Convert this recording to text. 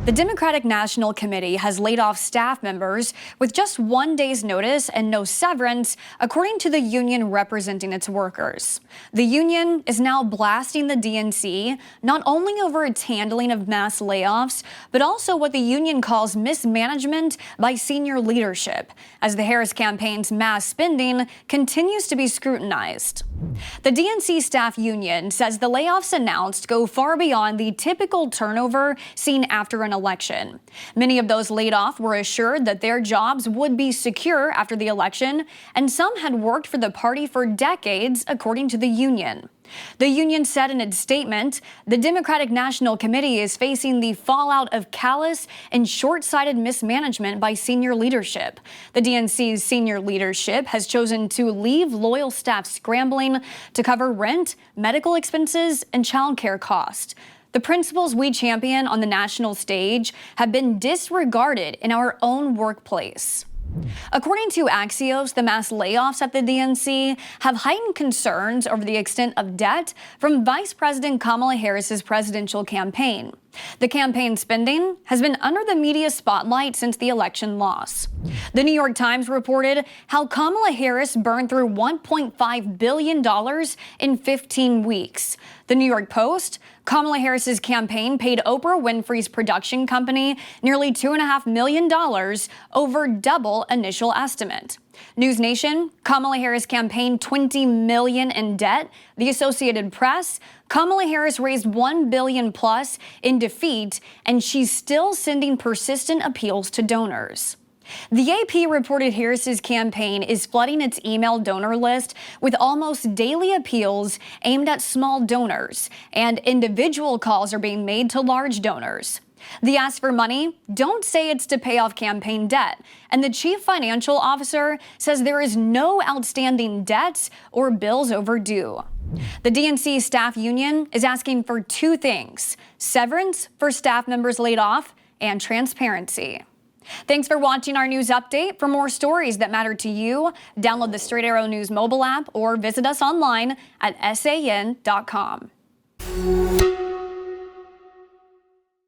The Democratic National Committee has laid off staff members with just 1 day's notice and no severance, according to the union representing its workers. The union is now blasting the DNC, not only over its handling of mass layoffs, but also what the union calls mismanagement by senior leadership, as the Harris campaign's mass spending continues to be scrutinized. The DNC Staff Union says the layoffs announced go far beyond the typical turnover seen after an election. Many of those laid off were assured that their jobs would be secure after the election, and some had worked for the party for decades, according to the union. The union said in its statement, the Democratic National Committee is facing the fallout of callous and short-sighted mismanagement by senior leadership. The DNC's senior leadership has chosen to leave loyal staff scrambling to cover rent, medical expenses, and child care costs. The principles we champion on the national stage have been disregarded in our own workplace. According to Axios, the mass layoffs at the DNC have heightened concerns over the extent of debt from Vice President Kamala Harris's presidential campaign. The campaign spending has been under the media spotlight since the election loss. The New York Times reported how Kamala Harris burned through $1.5 billion in 15 weeks. The New York Post, Kamala Harris's campaign paid Oprah Winfrey's production company nearly $2.5 million, over double initial estimate. News Nation, Kamala Harris campaigned $20 million in debt. The Associated Press, Kamala Harris raised $1 billion plus in defeat, and she's still sending persistent appeals to donors. The AP reported Harris's campaign is flooding its email donor list with almost daily appeals aimed at small donors, and individual calls are being made to large donors. The ask for money don't say it's to pay off campaign debt, and the chief financial officer says there is no outstanding debts or bills overdue. The DNC Staff Union is asking for two things: severance for staff members laid off and transparency. Thanks for watching our news update. For more stories that matter to you, download the Straight Arrow News mobile app or visit us online at san.com.